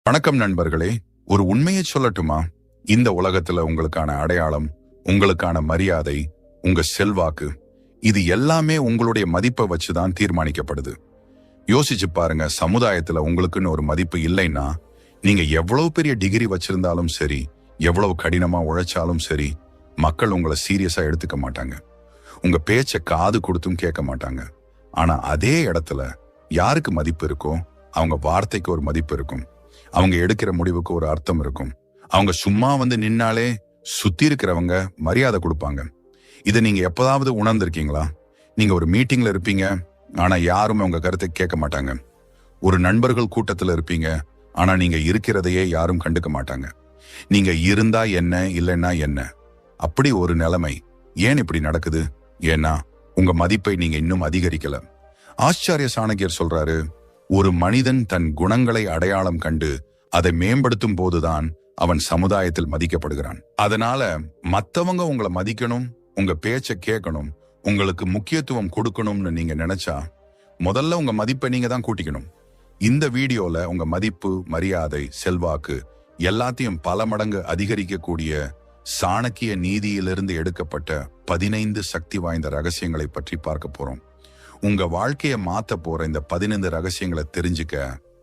வணக்கம் நண்பர்களே. ஒரு உண்மையை சொல்லட்டுமா? இந்த உலகத்துல உங்களுக்கான அடையாளம், உங்களுக்கான மரியாதை, உங்க செல்வாக்கு, இது எல்லாமே உங்களுடைய மதிப்பை வச்சுதான் தீர்மானிக்கப்படுது. யோசிச்சு பாருங்க, சமுதாயத்துல உங்களுக்குன்னு ஒரு மதிப்பு இல்லைன்னா, நீங்க எவ்வளவு பெரிய டிகிரி வச்சிருந்தாலும் சரி, எவ்வளவு கடினமா உழைச்சாலும் சரி, மக்கள் உங்களை சீரியஸா எடுத்துக்க மாட்டாங்க. உங்க பேச்ச காது கொடுத்தும் கேட்க மாட்டாங்க. ஆனா அதே இடத்துல யாருக்கு மதிப்பு இருக்கோ, அவங்க வார்த்தைக்கு ஒரு மதிப்பு இருக்கும். அவங்க எடுக்கிற முடிவுக்கு ஒரு அர்த்தம் இருக்கும். அவங்க சும்மா வந்து நின்னாலே சுத்தி இருக்கிறவங்க மரியாதை கொடுப்பாங்க. இதை நீங்க எப்பதாவது உணர்ந்திருக்கீங்களா? நீங்க ஒரு மீட்டிங்ல இருப்பீங்க, ஆனா யாரும் உங்க கருத்தை கேட்க மாட்டாங்க. ஒரு நண்பர்கள் கூட்டத்துல இருப்பீங்க, ஆனா நீங்க இருக்கிறதையே யாரும் கண்டுக்க மாட்டாங்க. நீங்க இருந்தா என்ன, இல்லைன்னா என்ன, அப்படி ஒரு நிலைமை. ஏன் இப்படி நடக்குது? ஏன்னா உங்க மதிப்பை நீங்க இன்னும் அதிகரிக்கல. ஆச்சாரிய சாணக்கியர் சொல்றாரு, ஒரு மனிதன் தன் குணங்களை அடையாளம் கண்டு அதை மேம்படுத்தும் போதுதான் அவன் சமுதாயத்தில் மதிக்கப்படுகிறான். அதனால மத்தவங்க உங்களை மதிக்கணும், உங்க பேச்ச கேட்கணும், உங்களுக்கு முக்கியத்துவம் கொடுக்கணும்னு நீங்க நினைச்சா முதல்ல உங்க மதிப்பை நீங்க தான் கூட்டிக்கணும். இந்த வீடியோல உங்க மதிப்பு, மரியாதை, செல்வாக்கு எல்லாத்தையும் பல மடங்கு அதிகரிக்கக்கூடிய சாணக்கிய நீதியிலிருந்து எடுக்கப்பட்ட 15 சக்தி வாய்ந்த ரகசியங்களை பற்றி பார்க்க போறோம். உங்க வாழ்க்கையை மாத்த போற இந்த 15 ரகசியங்களை தெரிஞ்சுக்க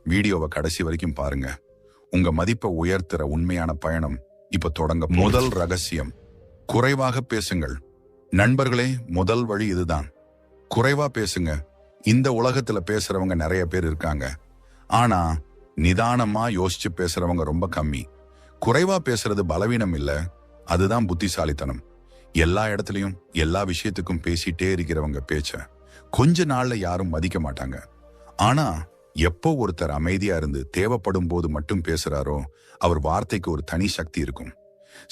வீடியோவை கடைசி வரைக்கும் பாருங்க. உங்க மதிப்பை உயர்த்துற உண்மையான பயணம் இப்ப தொடங்க. முதல் ரகசியம், குறைவாக பேசுங்கள். நண்பர்களே, முதல் வழி இதுதான். குறைவா பேசுங்க. இந்த உலகத்துல பேசுறவங்க நிறைய பேர் இருக்காங்க, ஆனா நிதானமா யோசிச்சு பேசுறவங்க ரொம்ப கம்மி. குறைவா பேசுறது பலவீனம் இல்ல, அதுதான் புத்திசாலித்தனம். எல்லா இடத்துலயும் எல்லா விஷயத்துக்கும் பேசிட்டே இருக்கிறவங்க பேச்ச கொஞ்ச நாள்ல யாரும் மதிக்க மாட்டாங்க. ஆனா எப்போ ஒருத்தர் அமைதியா இருந்து தேவைப்படும் போது மட்டும் பேசுறாரோ, அவர் வார்த்தைக்கு ஒரு தனி சக்தி இருக்கும்.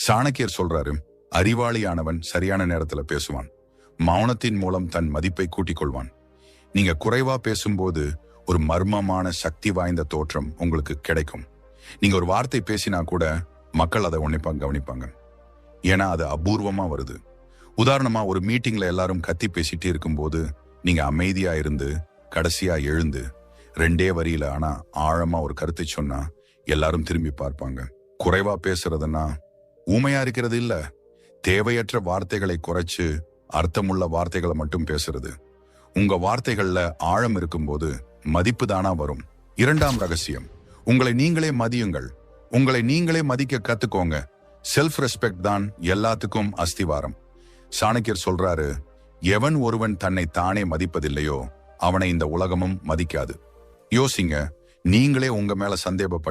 சாணக்கியர் சொல்றாரு, அறிவாளியானவன் சரியான நேரத்துல பேசுவான், மௌனத்தின் மூலம் தன் மதிப்பை கூட்டிக் கொள்வான். நீங்க குறைவா பேசும்போது ஒரு மர்மமான சக்தி வாய்ந்த தோற்றம் உங்களுக்கு கிடைக்கும். நீங்க ஒரு வார்த்தை பேசினா கூட மக்கள் அதை உன்னிப்பாங்க கவனிப்பாங்க. ஏன்னா அது அபூர்வமா வருது. உதாரணமா, ஒரு மீட்டிங்ல எல்லாரும் கத்தி பேசிட்டே இருக்கும்போது நீங்க அமைதியா இருந்து கடைசியா எழுந்து 2 வரியில ஆனா ஆழமா ஒரு கருத்தை சொன்னா எல்லாரும் திரும்பி பார்ப்பாங்க. குறைவா பேசுறதுன்னா ஊமையா இருக்கிறது இல்ல, தேவையற்ற வார்த்தைகளை குறைச்சு அர்த்தமுள்ள வார்த்தைகளை மட்டும் பேசுறது. உங்க வார்த்தைகள்ல ஆழம் இருக்கும்போது மதிப்பு தானா வரும். இரண்டாம் ரகசியம், உங்களை நீங்களே மதியுங்கள். உங்களை நீங்களே மதிக்க கத்துக்கோங்க. செல்ஃப் ரெஸ்பெக்ட் தான் எல்லாத்துக்கும் அஸ்திவாரம். சாணக்கியர் சொல்றாரு, எவன் ஒருவன் தன்னை தானே மதிப்பதில்லையோ அவனை இந்த உலகமும் மதிக்காது. யோசிங்க, நீங்களே உங்க மேல சந்தேகப்பட்டா